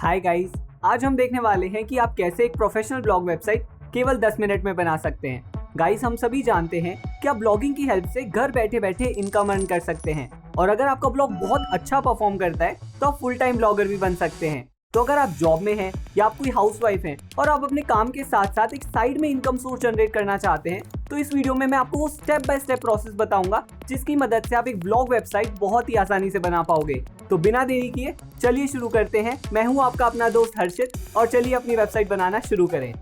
Hi guys, आज हम देखने वाले हैं कि आप कैसे एक प्रोफेशनल ब्लॉग वेबसाइट केवल 10 मिनट में बना सकते हैं। गाइस, हम सभी जानते हैं कि आप ब्लॉगिंग की हेल्प से घर बैठे बैठे इनकम अर्न कर सकते हैं और अगर आपका ब्लॉग बहुत अच्छा परफॉर्म करता है तो आप फुल टाइम ब्लॉगर भी बन सकते हैं। तो अगर आप जॉब में हैं या आप कोई हाउसवाइफ हैं और आप अपने काम के साथ साथ एक साइड में इनकम सोर्स जनरेट करना चाहते हैं तो इस वीडियो में मैं आपको वो स्टेप बाय स्टेप प्रोसेस बताऊंगा जिसकी मदद से आप एक ब्लॉग वेबसाइट बहुत ही आसानी से बना पाओगे। तो बिना देरी किए चलिए शुरू करते हैं। मैं हूं आपका अपना दोस्त हर्षित और चलिए अपनी वेबसाइट बनाना शुरू करें।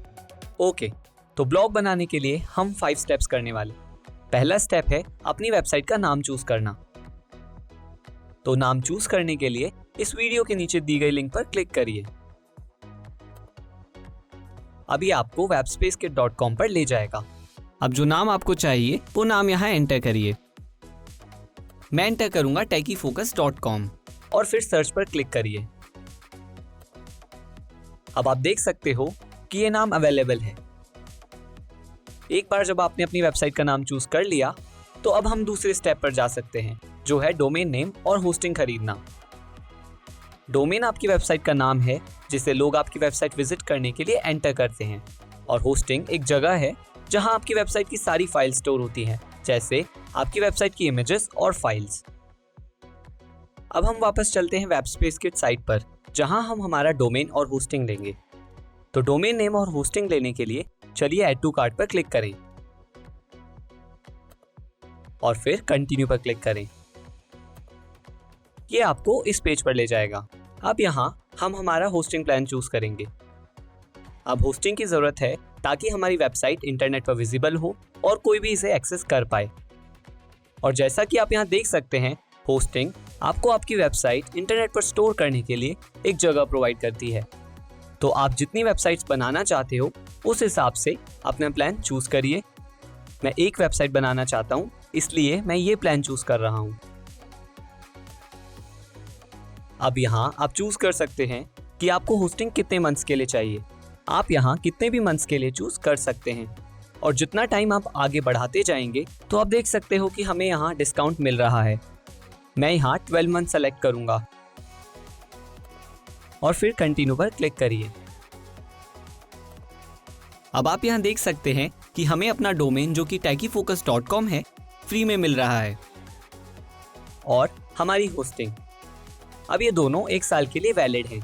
ओके, तो ब्लॉग बनाने के लिए हम 5 स्टेप्स करने वाले। पहला स्टेप है अपनी वेबसाइट का नाम चूज करना। तो नाम चूज करने के लिए इस वीडियो के नीचे दी गई लिंक पर क्लिक करिए। अभी आपको webspacekit.com पर ले जाएगा। अब जो नाम आपको चाहिए वो नाम यहाँ एंटर करिए। मैं एंटर करूंगा techifocus.com और फिर सर्च पर क्लिक करिए। अब आप देख सकते हो कि ये नाम अवेलेबल है। एक बार जब आपने अपनी वेबसाइट का नाम चूज कर लिया तो अब हम दूसरे स्टेप पर जा सकते हैं जो है डोमेन नेम और होस्टिंग खरीदना। डोमेन आपकी वेबसाइट का नाम है जिसे लोग आपकी वेबसाइट विजिट करने के लिए एंटर करते हैं और होस्टिंग एक जगह है जहां आपकी वेबसाइट की सारी फाइल स्टोर होती हैं, जैसे आपकी वेबसाइट की इमेजेस और फाइल्स। अब हम वापस चलते हैं वेबस्पेस साइट पर जहां हम हमारा डोमेन और होस्टिंग लेंगे। तो डोमेन नेम और होस्टिंग लेने के लिए चलिए ऐड टू कार्ट पर क्लिक करें और फिर कंटिन्यू पर क्लिक करें। ये आपको इस पेज पर ले जाएगा। अब यहाँ हम हमारा होस्टिंग प्लान चूज करेंगे। अब होस्टिंग की जरूरत है ताकि हमारी वेबसाइट इंटरनेट पर विजिबल हो और कोई भी इसे एक्सेस कर पाए। और जैसा कि आप यहाँ देख सकते हैं, होस्टिंग आपको आपकी वेबसाइट इंटरनेट पर स्टोर करने के लिए एक जगह प्रोवाइड करती है। तो आप जितनी वेबसाइट्स बनाना चाहते हो उस हिसाब से अपना प्लान चूज करिए। मैं एक वेबसाइट बनाना चाहता हूँ, इसलिए मैं ये प्लान चूज कर रहा हूँ। अब यहाँ आप चूज कर सकते हैं कि आपको होस्टिंग कितने मंथ्स के लिए चाहिए। आप यहाँ कितने भी मंथ्स के लिए चूज कर सकते हैं और जितना टाइम आप आगे बढ़ाते जाएंगे तो आप देख सकते हो कि हमें यहाँ डिस्काउंट मिल रहा है। मैं यहाँ 12 मंथ सेलेक्ट करूंगा और फिर कंटिन्यू पर क्लिक करिए। अब आप यहाँ देख सकते हैं कि हमें अपना डोमेन जो कि techifocus.com है फ्री में मिल रहा है और हमारी होस्टिंग। अब ये दोनों 1 साल के लिए वैलिड है,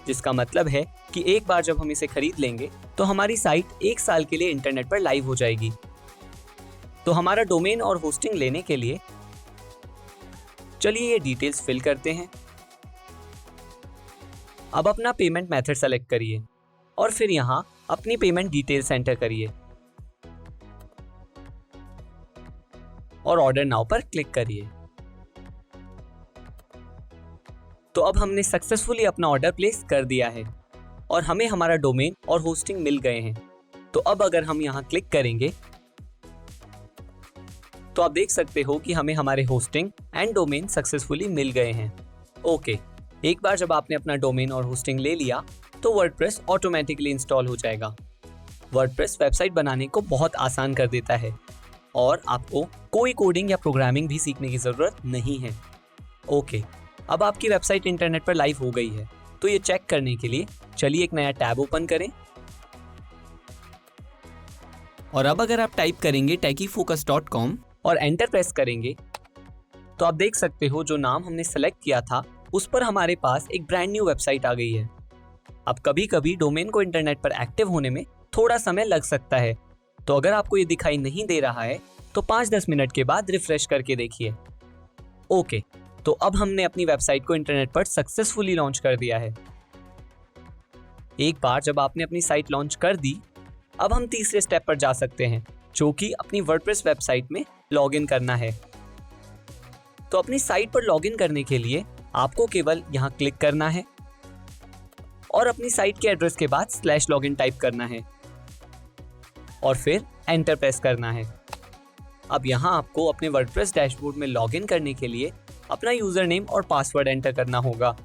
जिसका मतलब है कि एक बार जब हम इसे खरीद लेंगे तो हमारी साइट 1 साल के लिए इंटरनेट पर लाइव हो जाएगी। तो हमारा डोमेन और होस्टिंग लेने के लिए चलिए ये डिटेल्स फिल करते हैं। अब अपना पेमेंट मेथड सेलेक्ट करिए और फिर यहाँ अपनी पेमेंट डिटेल्स एंटर करिए और ऑर्डर नाउ पर क्लिक करिए। तो अब हमने सक्सेसफुली अपना ऑर्डर प्लेस कर दिया है और हमें हमारा डोमेन और होस्टिंग मिल गए हैं। तो अब अगर हम यहाँ क्लिक करेंगे तो आप देख सकते हो कि हमें हमारे होस्टिंग एंड डोमेन सक्सेसफुली मिल गए हैं। ओके, एक बार जब आपने अपना डोमेन और होस्टिंग ले लिया तो वर्डप्रेस ऑटोमेटिकली इंस्टॉल हो जाएगा। वर्डप्रेस वेबसाइट बनाने को बहुत आसान कर देता है और आपको कोई कोडिंग या प्रोग्रामिंग भी सीखने की जरूरत नहीं है। ओके, अब आपकी वेबसाइट इंटरनेट पर लाइव हो गई है। तो ये चेक करने के लिए चलिए एक नया टैब ओपन करें और अब अगर आप टाइप करेंगे techifocus.com और एंटर प्रेस करेंगे तो आप देख सकते हो जो नाम हमने सेलेक्ट किया था उस पर हमारे पास एक ब्रांड न्यू वेबसाइट आ गई है। अब कभी कभी डोमेन को इंटरनेट पर एक्टिव होने में थोड़ा समय लग सकता है, तो अगर आपको ये दिखाई नहीं दे रहा है तो 5-10 मिनट के बाद रिफ्रेश करके देखिए। ओके, तो अब हमने अपनी वेबसाइट को इंटरनेट पर सक्सेसफुली लॉन्च कर दिया है। एक बार जब आपने अपनी साइट लॉन्च कर दी, अब हम तीसरे स्टेप पर जा सकते हैं जो कि अपनी वर्डप्रेस वेबसाइट में लॉगिन करना है। तो अपनी साइट पर लॉगिन करने के लिए आपको केवल यहाँ क्लिक करना है और अपनी साइट के एड्रेस के बाद /login टाइप करना है और फिर एंटर प्रेस करना है। अब यहाँ आपको अपने वर्डप्रेस डैशबोर्ड में लॉगिन करने के लिए अपना यूजर नेम और पासवर्ड एंटर करना होगा।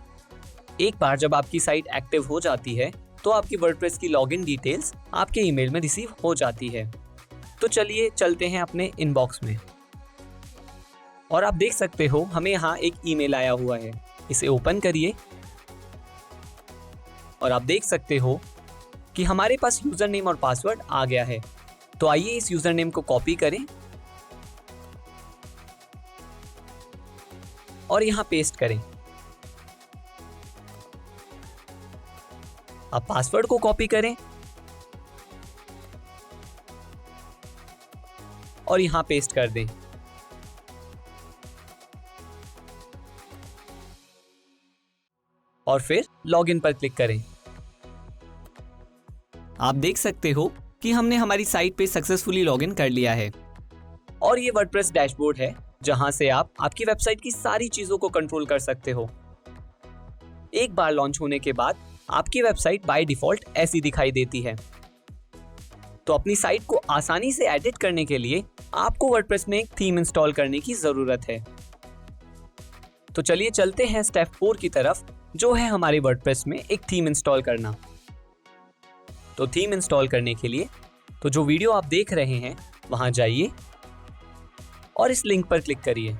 एक बार जब आपकी साइट एक्टिव हो जाती है तो आपकी वर्डप्रेस की लॉगिन डिटेल्स आपके ईमेल में रिसीव हो जाती है। तो चलिए चलते हैं अपने इनबॉक्स में और आप देख सकते हो हमें यहाँ एक ईमेल आया हुआ है। इसे ओपन करिए और आप देख सकते हो कि हमारे पास यूजर नेम और पासवर्ड आ गया है। तो आइए इस यूजर नेम को कॉपी करें और यहां पेस्ट करें। अब पासवर्ड को कॉपी करें और यहां पेस्ट कर दें। और फिर लॉगिन पर क्लिक करें। आप देख सकते हो कि हमने हमारी साइट पे सक्सेसफुली लॉगिन कर लिया है। और ये वर्डप्रेस डैशबोर्ड है जहां से आप आपकी वेबसाइट की सारी चीजों को कंट्रोल कर सकते हो। एक बार लॉन्च होने के बाद आपकी वेबसाइट बाय डिफॉल्ट ऐसी दिखाई देती है। तो अपनी साइट को आसानी से एडिट करने के लिए आपको वर्डप्रेस में एक थीम इंस्टॉल करने की जरूरत है। तो चलिए चलते हैं स्टेप 4 की तरफ, जो है हमारे वर्डप्रेस में एक थीम इंस्टॉल करना। तो थीम इंस्टॉल करने के लिए तो जो वीडियो आप देख रहे हैं वहां जाइए और इस लिंक पर क्लिक करिए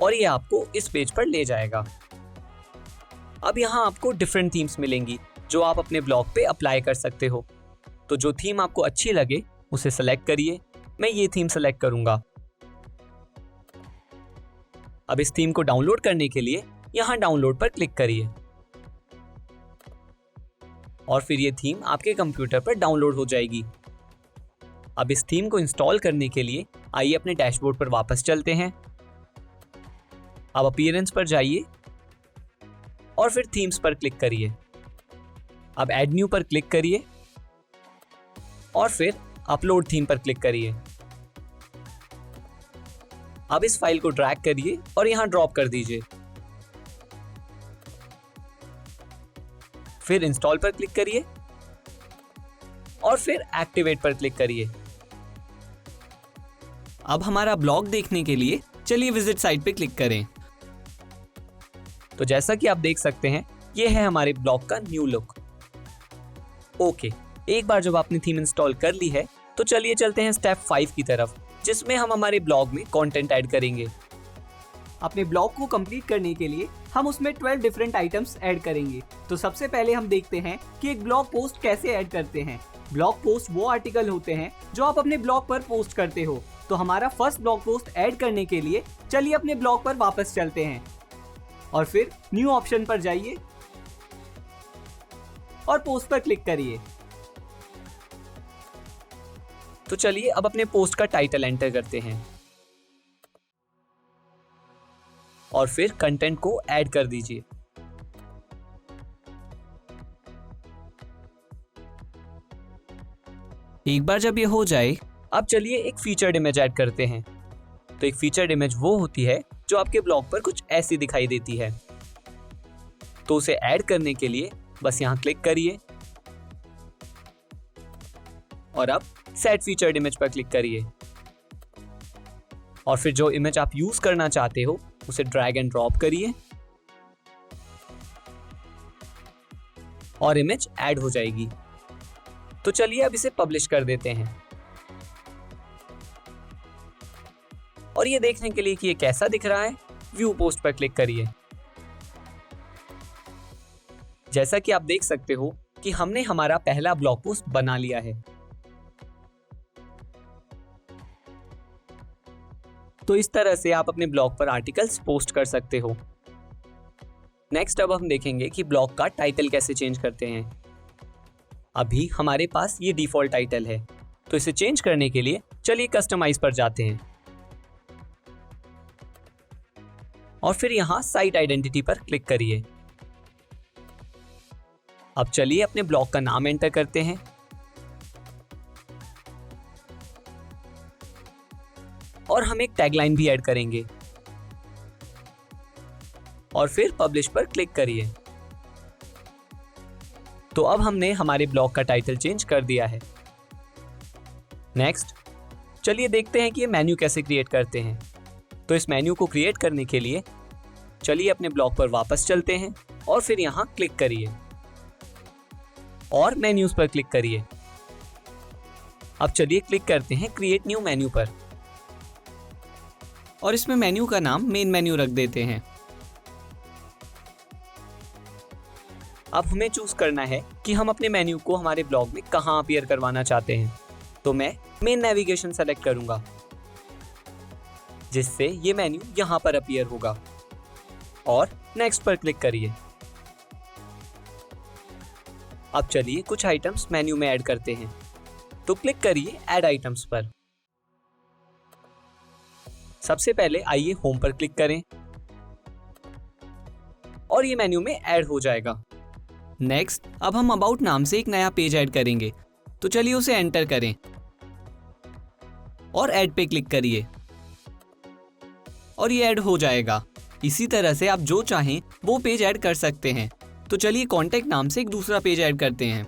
और ये आपको इस पेज पर ले जाएगा। अब यहाँ आपको डिफरेंट थीम्स मिलेंगी जो आप अपने ब्लॉग पे अप्लाई कर सकते हो। तो जो थीम आपको अच्छी लगे उसे सेलेक्ट करिए। मैं ये थीम सेलेक्ट करूंगा। अब इस थीम को डाउनलोड करने के लिए यहाँ डाउनलोड पर क्लिक करिए और फिर ये थीम आपके कंप्यूटर पर डाउनलोड हो जाएगी। अब इस थीम को इंस्टॉल करने के लिए आइए अपने डैशबोर्ड पर वापस चलते हैं। अब अपीयरेंस पर जाइए और फिर थीम्स पर क्लिक करिए। अब ऐड न्यू पर क्लिक करिए और फिर अपलोड थीम पर क्लिक करिए। अब इस फाइल को ड्रैग करिए और यहां ड्रॉप कर दीजिए। फिर इंस्टॉल पर क्लिक करिए और फिर एक्टिवेट पर क्लिक करिए। अब हमारा ब्लॉग देखने के लिए चलिए विजिट साइट पे क्लिक करें। तो जैसा कि आप देख सकते हैं ये है हमारे ब्लॉग का न्यू लुक। ओके, एक बार जब आपने थीम इंस्टॉल कर ली है तो चलिए चलते हैं स्टेप 5 की तरफ, जिसमें हम हमारे ब्लॉग में कंटेंट ऐड करेंगे। अपने ब्लॉग को कंप्लीट करने के लिए हम उसमें 12 डिफरेंट आइटम्स ऐड करेंगे। तो सबसे पहले हम देखते हैं कि एक ब्लॉग पोस्ट कैसे ऐड करते हैं। ब्लॉग पोस्ट वो आर्टिकल होते हैं जो आप अपने ब्लॉग पर पोस्ट करते हो। तो हमारा फर्स्ट ब्लॉग पोस्ट ऐड करने के लिए चलिए अपने ब्लॉग पर वापस चलते हैं और फिर न्यू ऑप्शन पर जाइए और पोस्ट पर क्लिक करिए। तो चलिए अब अपने पोस्ट का टाइटल एंटर करते हैं और फिर कंटेंट को ऐड कर दीजिए। एक बार जब ये हो जाए, अब चलिए एक फीचर्ड इमेज ऐड करते हैं। तो एक फीचर्ड इमेज वो होती है जो आपके ब्लॉग पर कुछ ऐसी दिखाई देती है। तो उसे ऐड करने के लिए बस यहां क्लिक करिए और अब सेट फीचर्ड इमेज पर क्लिक करिए और फिर जो इमेज आप यूज करना चाहते हो उसे ड्रैग एंड ड्रॉप करिए और इमेज ऐड हो जाएगी। तो चलिए अब इसे पब्लिश कर देते हैं और ये देखने के लिए कि ये कैसा दिख रहा है, व्यू पोस्ट पर क्लिक करिए। जैसा कि आप देख सकते हो कि हमने हमारा पहला ब्लॉग पोस्ट बना लिया है। तो इस तरह से आप अपने ब्लॉग पर आर्टिकल्स पोस्ट कर सकते हो। नेक्स्ट अब हम देखेंगे कि ब्लॉग का टाइटल कैसे चेंज करते हैं। अभी हमारे पास ये डिफॉल्ट टाइटल है, तो इसे चेंज करने के लिए चलिए कस्टमाइज पर जाते हैं और फिर यहां साइट आइडेंटिटी पर क्लिक करिए। अब चलिए अपने ब्लॉग का नाम एंटर करते हैं और हम एक टैगलाइन भी ऐड करेंगे और फिर पब्लिश पर क्लिक करिए। तो अब हमने हमारे ब्लॉग का टाइटल चेंज कर दिया है। नेक्स्ट चलिए देखते हैं कि ये मेन्यू कैसे क्रिएट करते हैं। तो इस मेन्यू को क्रिएट करने के लिए चलिए अपने ब्लॉग पर वापस चलते हैं और फिर यहां क्लिक करिए और मेन्यूज पर क्लिक करिए। अब चलिए क्लिक करते हैं क्रिएट न्यू मेन्यू पर और इसमें मेन्यू का नाम मेन मेन्यू रख देते हैं। अब हमें चूज करना है कि हम अपने मेन्यू को हमारे ब्लॉग में कहाँ अपीयर करवाना चाहते हैं। तो मैं मेन नेविगेशन सेलेक्ट करूंगा, जिससे ये मेन्यू यहाँ पर अपीयर होगा, और नेक्स्ट पर क्लिक करिए। अब चलिए कुछ आइटम्स मेन्यू में ऐड करते हैं। तो क्लिक करिए ऐड आइटम्स पर। सबसे पहले आइए होम पर क्लिक करें और ये मेन्यू में ऐड हो जाएगा। नेक्स्ट अब हम अबाउट नाम से एक नया पेज ऐड करेंगे। तो चलिए उसे एंटर करें और ऐड पे क्लिक करिए और ये ऐड हो जाएगा। इसी तरह से आप जो चाहें वो पेज ऐड कर सकते हैं। तो चलिए कॉन्टैक्ट नाम से एक दूसरा पेज ऐड करते हैं।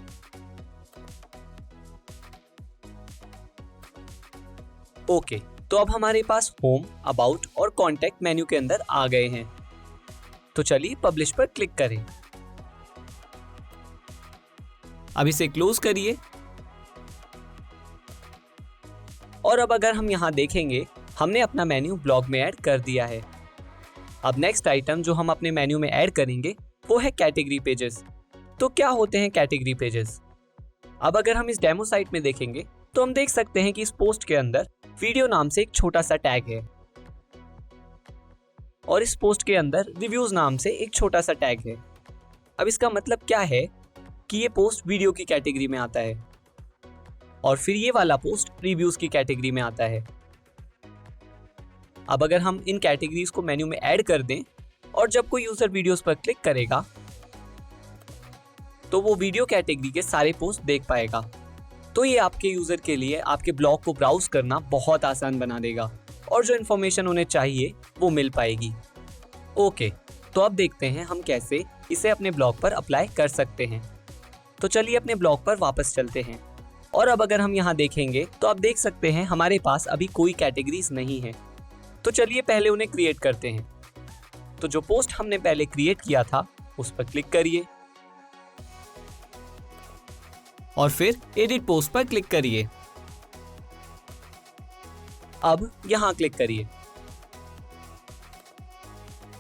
ओके, तो अब हमारे पास होम, अबाउट और कॉन्टैक्ट मेन्यू के अंदर आ गए हैं। तो चलिए पब्लिश पर क्लिक करें। अब इसे क्लोज करिए और अब अगर हम यहां देखेंगे, हमने अपना मेन्यू ब्लॉग में ऐड कर दिया है। अब नेक्स्ट आइटम जो हम अपने मेन्यू में ऐड करेंगे वो है कैटेगरी पेजेस। तो क्या होते हैं कैटेगरी पेजेस? अब अगर हम इस डेमो साइट में देखेंगे तो हम देख सकते हैं कि इस पोस्ट के अंदर वीडियो नाम से एक छोटा सा टैग है और इस पोस्ट के अंदर रिव्यूज नाम से एक छोटा सा टैग है। अब इसका मतलब क्या है कि ये पोस्ट वीडियो की कैटेगरी में आता है और फिर ये वाला पोस्ट रिव्यूज की कैटेगरी में आता है। अब अगर हम इन कैटेगरीज को मेन्यू में ऐड कर दें और जब कोई यूजर वीडियोस पर क्लिक करेगा तो वो वीडियो कैटेगरी के सारे पोस्ट देख पाएगा। तो ये आपके यूजर के लिए आपके ब्लॉग को ब्राउज करना बहुत आसान बना देगा और जो इन्फॉर्मेशन उन्हें चाहिए वो मिल पाएगी। ओके, तो अब देखते हैं हम कैसे इसे अपने ब्लॉग पर अप्लाई कर सकते हैं। तो चलिए अपने ब्लॉग पर वापस चलते हैं और अब अगर हम यहाँ देखेंगे तो आप देख सकते हैं हमारे पास अभी कोई कैटेगरीज नहीं है। तो चलिए पहले उन्हें क्रिएट करते हैं। तो जो पोस्ट हमने पहले क्रिएट किया था उस पर क्लिक करिए और फिर एडिट पोस्ट पर क्लिक करिए। अब यहां क्लिक करिए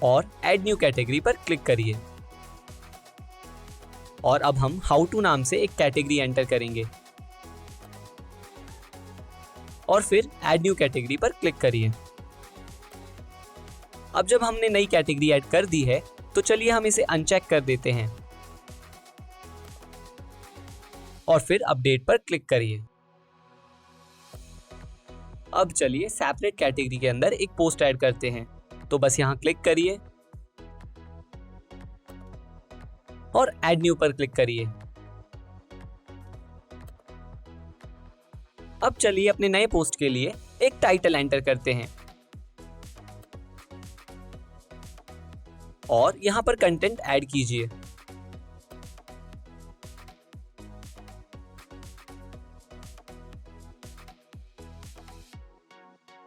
और ऐड न्यू कैटेगरी पर क्लिक करिए और अब हम हाउ टू नाम से एक कैटेगरी एंटर करेंगे और फिर ऐड न्यू कैटेगरी पर क्लिक करिए। अब जब हमने नई कैटेगरी ऐड कर दी है तो चलिए हम इसे अनचेक कर देते हैं और फिर अपडेट पर क्लिक करिए। अब चलिए सेपरेट कैटेगरी के अंदर एक पोस्ट ऐड करते हैं। तो बस यहां क्लिक करिए और ऐड न्यू पर क्लिक करिए। अब चलिए अपने नए पोस्ट के लिए एक टाइटल एंटर करते हैं और यहां पर कंटेंट ऐड कीजिए।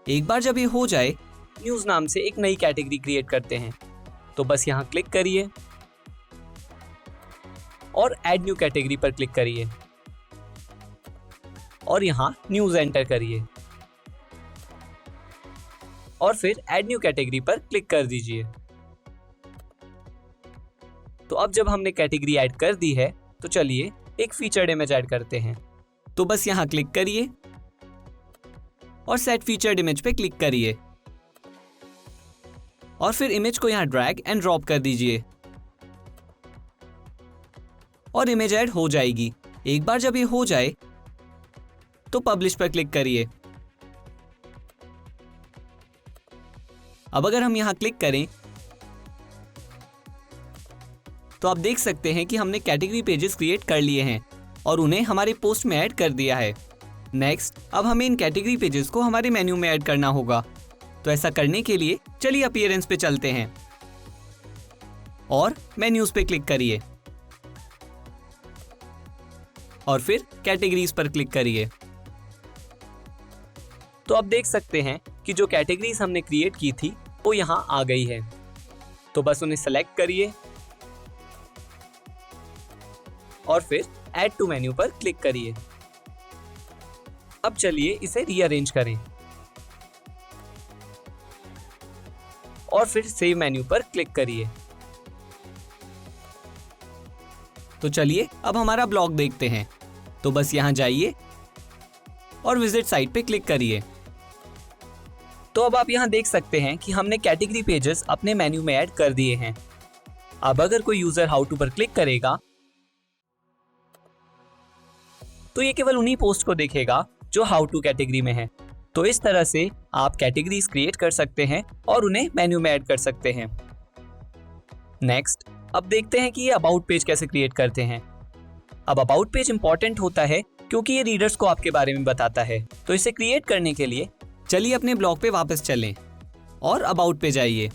एक बार जब ये हो जाए, न्यूज नाम से एक नई कैटेगरी क्रिएट करते हैं। तो बस यहां क्लिक करिए और ऐड न्यू कैटेगरी पर क्लिक करिए और यहां न्यूज एंटर करिए और फिर ऐड न्यू कैटेगरी पर क्लिक कर दीजिए। तो अब जब हमने कैटेगरी ऐड कर दी है तो चलिए एक फीचर्ड इमेज ऐड करते हैं। तो बस यहां क्लिक करिए और सेट फीचर्ड इमेज पे क्लिक करिए और फिर इमेज को यहां ड्रैग एंड ड्रॉप कर दीजिए और इमेज ऐड हो जाएगी। एक बार जब ये हो जाए तो पब्लिश पर क्लिक करिए। अब अगर हम यहां क्लिक करें तो आप देख सकते हैं कि हमने कैटेगरी पेजेस क्रिएट कर लिए हैं और उन्हें हमारे पोस्ट में ऐड कर दिया है। नेक्स्ट, अब हमें इन कैटेगरी पेजेस को हमारे मेन्यू में ऐड करना होगा। तो ऐसा करने के लिए चलिए अपीयरेंस पे चलते हैं और मेन्यूज पे क्लिक करिए और फिर कैटेगरीज पर क्लिक करिए। तो आप देख सकते हैं कि जो कैटेगरीज हमने क्रिएट की थी वो यहां आ गई है। तो बस उन्हें सेलेक्ट करिए और फिर ऐड टू मेन्यू पर क्लिक करिए। अब चलिए इसे रीअरेंज करें और फिर सेव मेन्यू पर क्लिक करिए। तो चलिए अब हमारा ब्लॉग देखते हैं। तो बस यहाँ जाइए और विजिट साइट पे क्लिक करिए। तो अब आप यहाँ देख सकते हैं कि हमने कैटेगरी पेजेस अपने मेन्यू में ऐड कर दिए हैं। अब अगर कोई यूजर हाउ टू पर क्लिक करेगा तो ये केवल उन्हीं पोस्ट को देखेगा जो हाउ टू कैटेगरी में है। तो इस तरह से आप कैटेगरीज क्रिएट कर सकते हैं और उन्हें मेन्यू में ऐड कर सकते हैं। नेक्स्ट, अब देखते हैं कि ये अबाउट पेज कैसे क्रिएट करते हैं। अब अबाउट पेज इंपॉर्टेंट होता है क्योंकि ये रीडर्स को आपके बारे में बताता है। तो इसे क्रिएट करने के लिए चलिए अपने ब्लॉग पे वापस चलें और अबाउट पे जाइए।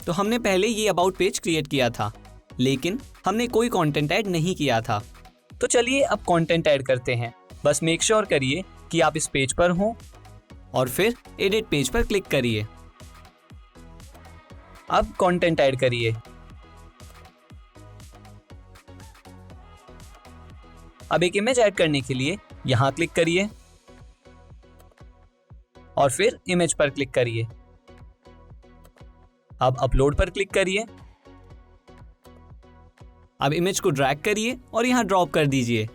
तो हमने पहले ये अबाउट पेज क्रिएट किया था, लेकिन हमने कोई कंटेंट ऐड नहीं किया था। तो चलिए अब कंटेंट ऐड करते हैं। बस मेक श्योर करिए कि आप इस पेज पर हों और फिर एडिट पेज पर क्लिक करिए। अब कंटेंट ऐड करिए। अब एक इमेज ऐड करने के लिए यहां क्लिक करिए और फिर इमेज पर क्लिक करिए। अब अपलोड पर क्लिक करिए। अब इमेज को ड्रैग करिए और यहां ड्रॉप कर दीजिए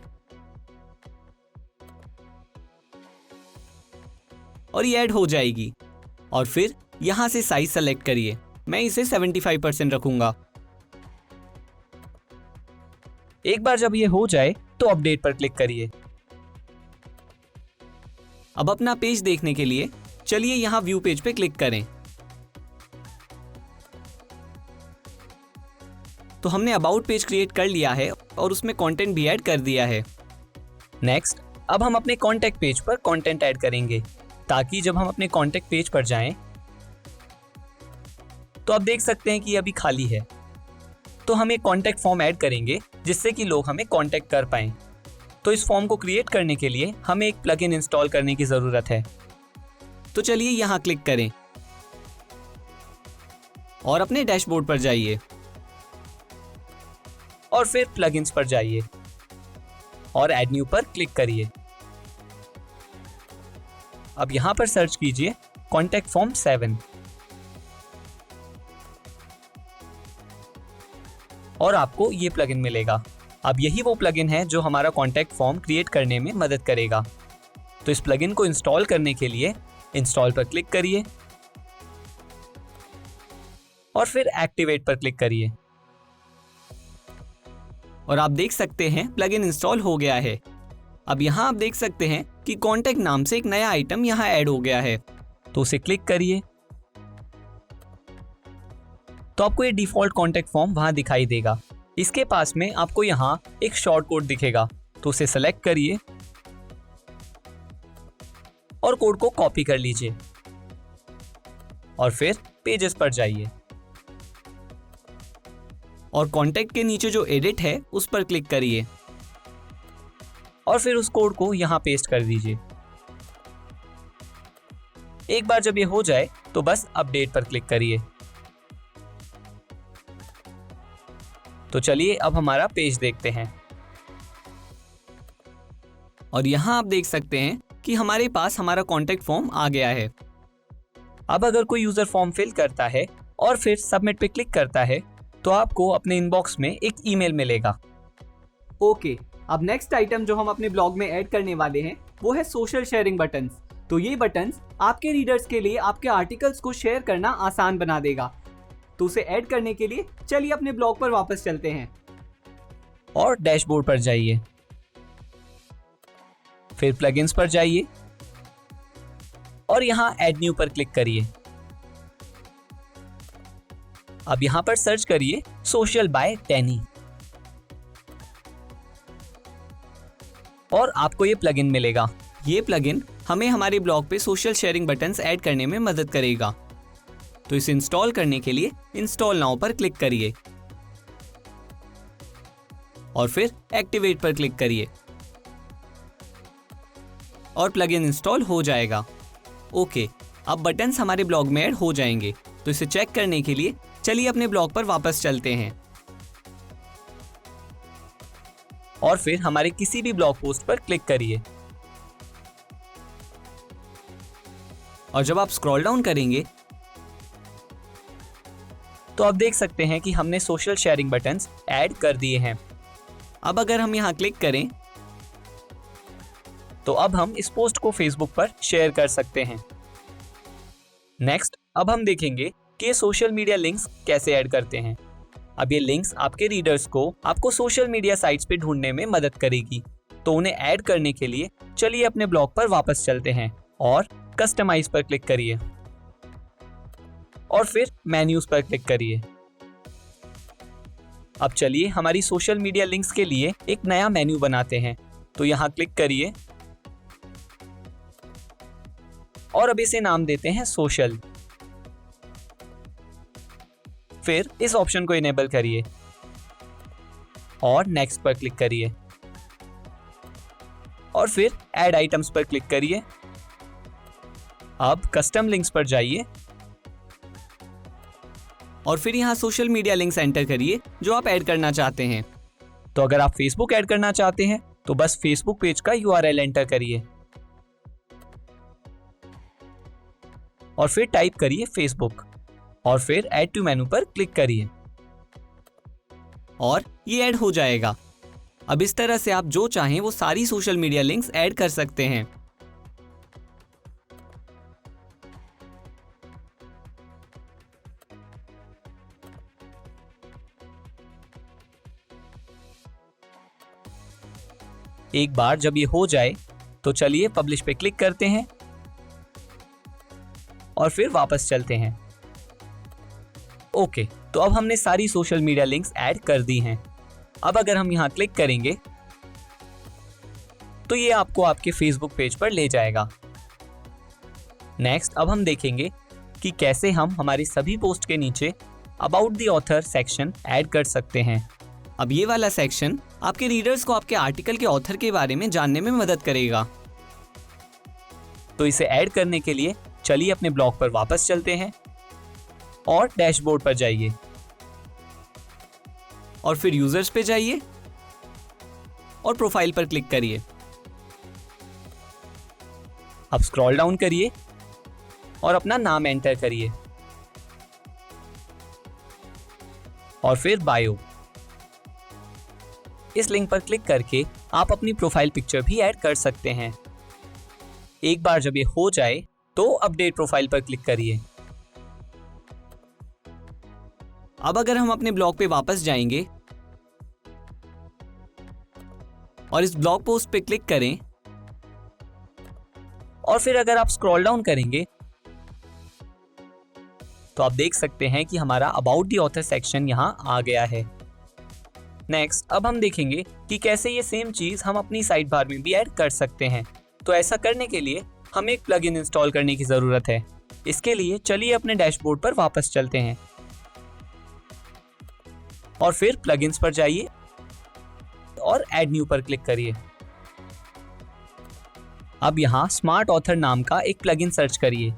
और ये ऐड हो जाएगी। और फिर यहां से साइज सेलेक्ट करिए। मैं इसे 75% रखूंगा। एक बार जब ये हो जाए तो अपडेट पर क्लिक करिए। अब अपना पेज देखने के लिए चलिए यहां व्यू पेज पे क्लिक करें। तो हमने अबाउट पेज क्रिएट कर लिया है और उसमें कंटेंट भी ऐड कर दिया है। नेक्स्ट, अब हम अपने कॉन्टैक्ट पेज पर कंटेंट ऐड करेंगे ताकि जब हम अपने कॉन्टैक्ट पेज पर जाएं तो आप देख सकते हैं कि ये अभी खाली है। तो हम एक कॉन्टैक्ट फॉर्म ऐड करेंगे जिससे कि लोग हमें कॉन्टैक्ट कर पाएं। तो इस फॉर्म को क्रिएट करने के लिए हमें एक प्लगइन इंस्टॉल करने की ज़रूरत है। तो चलिए यहाँ क्लिक करें और अपने डैशबोर्ड पर जाइए और फिर प्लगइन्स पर जाइए और ऐड न्यू पर क्लिक करिए। अब यहां पर सर्च कीजिए कॉन्टैक्ट फॉर्म 7 और आपको ये प्लगइन मिलेगा। अब यही वो प्लगइन है जो हमारा कॉन्टैक्ट फॉर्म क्रिएट करने में मदद करेगा। तो इस प्लगइन को इंस्टॉल करने के लिए इंस्टॉल पर क्लिक करिए और फिर एक्टिवेट पर क्लिक करिए और आप देख सकते हैं प्लगइन इंस्टॉल हो गया है। अब यहाँ आप देख सकते हैं कि कॉन्टैक्ट नाम से एक नया आइटम यहाँ ऐड हो गया है। तो उसे क्लिक करिए तो आपको ये डिफॉल्ट कॉन्टैक्ट फॉर्म वहां दिखाई देगा। इसके पास में आपको यहाँ एक शॉर्ट कोड दिखेगा। तो उसे सेलेक्ट करिए और कोड को कॉपी कर लीजिए और फिर पेजेस पर जाइए और कॉन्टैक्ट के नीचे जो एडिट है उस पर क्लिक करिए और फिर उस कोड को यहां पेस्ट कर दीजिए। एक बार जब ये हो जाए तो बस अपडेट पर क्लिक करिए। तो चलिए अब हमारा पेज देखते हैं और यहां आप देख सकते हैं कि हमारे पास हमारा कॉन्टैक्ट फॉर्म आ गया है। अब अगर कोई यूजर फॉर्म फिल करता है और फिर सबमिट पे क्लिक करता है तो आपको अपने इनबॉक्स में एक ईमेल मिलेगा। ओके, अब नेक्स्ट आइटम जो हम अपने ब्लॉग में ऐड करने वाले हैं वो है सोशल शेयरिंग बटन्स। तो ये बटन्स आपके रीडर्स के लिए आपके आर्टिकल्स को शेयर करना आसान बना देगा। तो उसे ऐड करने के लिए चलिए अपने ब्लॉग पर वापस चलते हैं और डैशबोर्ड पर जाइए, फिर प्लगइन्स पर जाइए और यहां ऐड न्यू पर क्लिक करिए। अब यहां पर सर्च करिए सोशल बाय टैनी और आपको ये प्लगइन मिलेगा। ये प्लगइन हमें हमारे ब्लॉग पे सोशल शेयरिंग बटन्स ऐड करने में मदद करेगा। तो इसे इंस्टॉल करने के लिए इंस्टॉल नाउ पर क्लिक करिए और फिर एक्टिवेट पर क्लिक करिए और प्लगइन इंस्टॉल हो जाएगा। ओके, अब बटन्स हमारे ब्लॉग में ऐड हो जाएंगे। तो इसे चेक करने के लिए चलिए अपने ब्लॉग पर वापस चलते हैं और फिर हमारे किसी भी ब्लॉग पोस्ट पर क्लिक करिए और जब आप स्क्रॉल डाउन करेंगे तो आप देख सकते हैं कि हमने सोशल शेयरिंग बटन्स ऐड कर दिए हैं। अब अगर हम यहाँ क्लिक करें तो अब हम इस पोस्ट को फेसबुक पर शेयर कर सकते हैं। नेक्स्ट, अब हम देखेंगे कि ये सोशल मीडिया लिंक्स कैसे ऐड करते हैं। अब ये लिंक्स आपके रीडर्स को आपको सोशल मीडिया साइट्स पे ढूंढने में मदद करेगी। तो उन्हें ऐड करने के लिए चलिए अपने ब्लॉग पर वापस चलते हैं और कस्टमाइज पर क्लिक करिए और फिर मेन्यूज पर क्लिक करिए। अब चलिए हमारी सोशल मीडिया लिंक्स के लिए एक नया मेन्यू बनाते हैं। तो यहाँ क्लिक करिए और अब इसे नाम देते हैं सोशल। फिर इस ऑप्शन को इनेबल करिए और नेक्स्ट पर क्लिक करिए और फिर ऐड आइटम्स पर क्लिक करिए। अब कस्टम लिंक्स पर जाइए और फिर यहाँ सोशल मीडिया लिंक्स एंटर करिए जो आप ऐड करना चाहते हैं। तो अगर आप फेसबुक ऐड करना चाहते हैं तो बस फेसबुक पेज का URL एंटर करिए और फिर टाइप करिए फेसबुक और फिर ऐड टू मेनू पर क्लिक करिए और ये ऐड हो जाएगा। अब इस तरह से आप जो चाहें वो सारी सोशल मीडिया लिंक्स ऐड कर सकते हैं। एक बार जब ये हो जाए तो चलिए पब्लिश पे क्लिक करते हैं और फिर वापस चलते हैं। ओके, तो अब हमने सारी सोशल मीडिया लिंक्स ऐड कर दी हैं। अब अगर हम यहाँ क्लिक करेंगे तो ये आपको आपके फेसबुक पेज पर ले जाएगा। नेक्स्ट, अब हम देखेंगे कि कैसे हम हमारी सभी पोस्ट के नीचे about the author section add कर सकते हैं। अब ये वाला सेक्शन आपके रीडर्स को आपके आर्टिकल के ऑथर के बारे में जानने में मदद करेगा। तो इसे ऐड करने के लिए चलिए अपने ब्लॉग पर वापस चलते हैं और डैशबोर्ड पर जाइए और फिर यूजर्स पे जाइए और प्रोफाइल पर क्लिक करिए। अब स्क्रॉल डाउन करिए और अपना नाम एंटर करिए और फिर बायो। इस लिंक पर क्लिक करके आप अपनी प्रोफाइल पिक्चर भी ऐड कर सकते हैं। एक बार जब ये हो जाए तो अपडेट प्रोफाइल पर क्लिक करिए। अब अगर हम अपने ब्लॉग पे वापस जाएंगे और इस ब्लॉग पोस्ट पे क्लिक करें और फिर अगर आप स्क्रॉल डाउन करेंगे तो आप देख सकते हैं कि हमारा अबाउट द ऑथर सेक्शन यहां आ गया है। नेक्स्ट, अब हम देखेंगे कि कैसे ये सेम चीज हम अपनी साइड बार में भी ऐड कर सकते हैं। तो ऐसा करने के लिए हमें एक प्लगइन इंस्टॉल करने की जरूरत है। इसके लिए चलिए अपने डैशबोर्ड पर वापस चलते हैं और फिर प्लगइन्स पर जाइए और ऐड न्यू पर क्लिक करिए। अब यहां स्मार्ट ऑथर नाम का एक प्लगइन सर्च करिए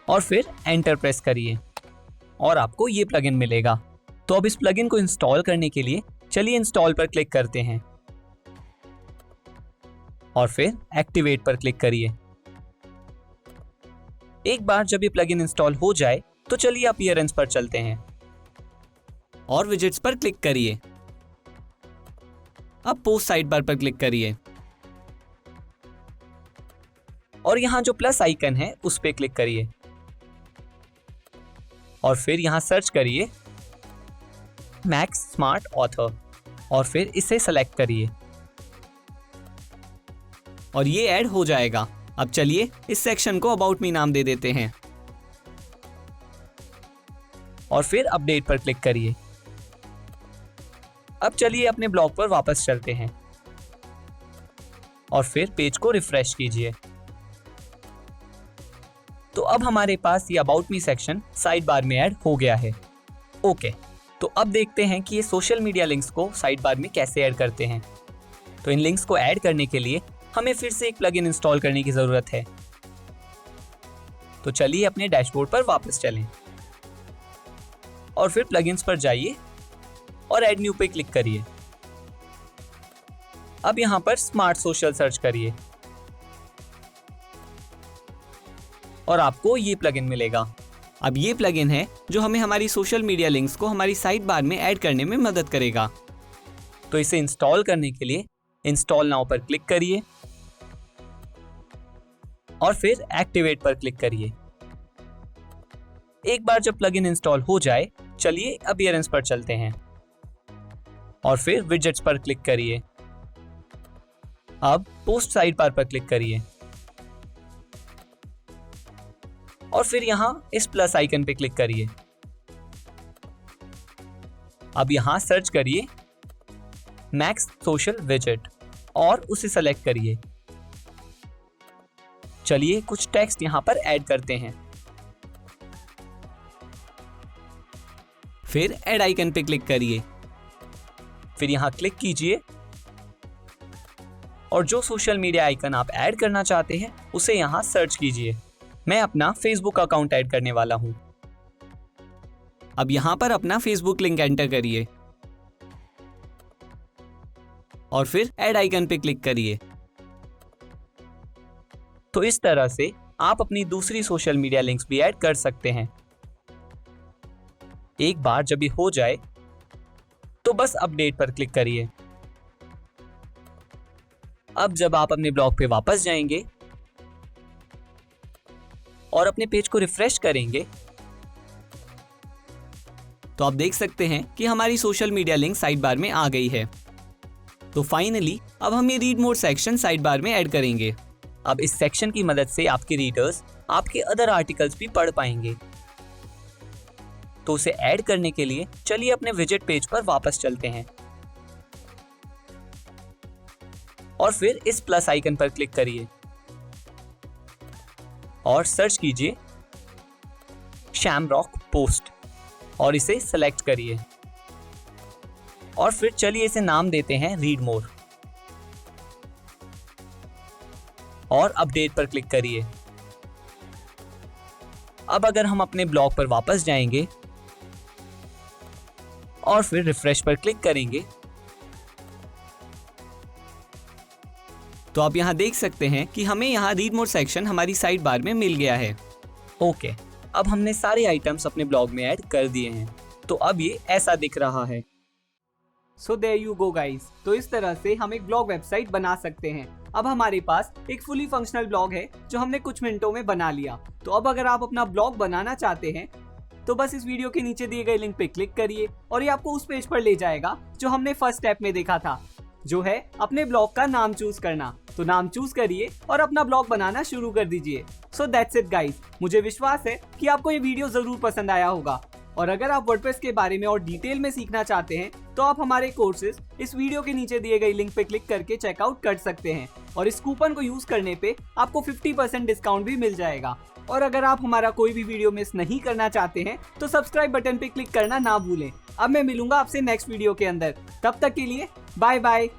और फिर एंटर प्रेस करिए और आपको ये प्लगइन मिलेगा। तो अब इस प्लगइन को इंस्टॉल करने के लिए चलिए इंस्टॉल पर क्लिक करते हैं और फिर एक्टिवेट पर क्लिक करिए। एक बार जब ये प्लगइन इंस्टॉल हो जाए तो चलिए अपीयरेंस पर चलते हैं और विजेट्स पर क्लिक करिए। अब पोस्ट साइड बार पर क्लिक करिए और यहां जो प्लस आइकन है उस पर क्लिक करिए और फिर यहां सर्च करिए मैक्स स्मार्ट ऑथर और फिर इसे सेलेक्ट करिए और ये ऐड हो जाएगा। अब चलिए इस सेक्शन को अबाउट मी नाम दे देते हैं और फिर अपडेट पर क्लिक करिए। अब चलिए अपने ब्लॉग पर वापस चलते हैं और फिर पेज को रिफ्रेश कीजिए। तो अब हमारे पास ये about me section side bar में ऐड हो गया है। ओके, तो अब देखते हैं कि ये सोशल मीडिया लिंक्स को साइड बार में कैसे ऐड करते हैं। तो इन लिंक्स को ऐड करने के लिए हमें फिर से एक प्लगइन इंस्टॉल करने की जरूरत है। तो चलिए अपने डैशबोर्ड पर वापस चलें और फिर प्लगइन्स पर जाइए और ऐड न्यू पे क्लिक करिए। अब यहां पर स्मार्ट सोशल सर्च करिए और आपको ये प्लगइन मिलेगा। अब ये प्लगइन है जो हमें हमारी सोशल मीडिया लिंक्स को हमारी साइड बार में ऐड करने में मदद करेगा। तो इसे इंस्टॉल करने के लिए इंस्टॉल नाउ पर क्लिक करिए और फिर एक्टिवेट पर क्लिक करिए। एक बार जब प्लगइन इंस्टॉल हो जाए, चलिए अपीयरेंस पर चलते हैं और फिर विजेट्स पर क्लिक करिए। अब पोस्ट साइड बार पर क्लिक करिए और फिर यहां इस प्लस आइकन पे क्लिक करिए। अब यहां सर्च करिए मैक्स सोशल विजेट और उसे सेलेक्ट करिए। चलिए कुछ टेक्स्ट यहां पर ऐड करते हैं। फिर ऐड आइकन पे क्लिक करिए, फिर यहां क्लिक कीजिए और जो सोशल मीडिया आइकन आप ऐड करना चाहते हैं उसे यहां सर्च कीजिए। मैं अपना फेसबुक अकाउंट ऐड करने वाला हूं। अब यहां पर अपना फेसबुक लिंक एंटर करिए और फिर ऐड आइकन पे क्लिक करिए। तो इस तरह से आप अपनी दूसरी सोशल मीडिया लिंक्स भी ऐड कर सकते हैं। एक बार जब ये हो जाए तो बस अपडेट पर क्लिक करिए। अब जब आप अपने ब्लॉग पे वापस जाएंगे और अपने पेज को रिफ्रेश करेंगे तो आप देख सकते हैं कि हमारी social media link side bar में आ गई है। तो फाइनली अब हम ये read more section side bar में ऐड करेंगे। अब इस सेक्शन की मदद से आपके रीडर्स आपके अदर आर्टिकल्स भी पढ़ पाएंगे। तो उसे ऐड करने के लिए चलिए अपने विजेट पेज पर वापस चलते हैं और फिर इस प्लस आइकन पर क्लिक करिए और सर्च कीजिए शैमरॉक पोस्ट और इसे सेलेक्ट करिए और फिर चलिए इसे नाम देते हैं रीड मोर और अपडेट पर क्लिक करिए। अब अगर हम अपने ब्लॉग पर वापस जाएंगे और फिर रिफ्रेश पर क्लिक करेंगे तो आप यहां देख सकते हैं कि हमें यहां रीड मोर सेक्शन हमारी साइड बार में मिल गया है। ओके, अब हमने सारे आइटम्स अपने ब्लॉग में ऐड कर दिए हैं, तो अब ये ऐसा दिख रहा है। So there you go guys. तो इस तरह से हम एक ब्लॉग वेबसाइट बना सकते हैं। अब हमारे पास एक फुली फंक्शनल ब्लॉग है जो हमने कुछ मिनटों में बना लिया। तो अब अगर आप अपना ब्लॉग बनाना चाहते हैं तो बस इस वीडियो के नीचे दिए गए लिंक पे क्लिक करिए और ये आपको उस पेज पर ले जाएगा जो हमने फर्स्ट स्टेप में देखा था, जो है अपने ब्लॉग का नाम चूज करना। तो नाम चूज करिए और अपना ब्लॉग बनाना शुरू कर दीजिए। So that's it guys. मुझे विश्वास है कि आपको ये वीडियो जरूर पसंद आया होगा और अगर आप वर्डप्रेस के बारे में और डिटेल में सीखना चाहते हैं तो आप हमारे कोर्सेज इस वीडियो के नीचे दिए गए लिंक पे क्लिक करके चेकआउट कर सकते हैं और इस कूपन को यूज करने पे आपको 50% डिस्काउंट भी मिल जाएगा। और अगर आप हमारा कोई भी वीडियो मिस नहीं करना चाहते हैं तो सब्सक्राइब बटन पे क्लिक करना ना भूलें। अब मैं मिलूंगा आपसे नेक्स्ट वीडियो के अंदर। तब तक के लिए बाय बाय।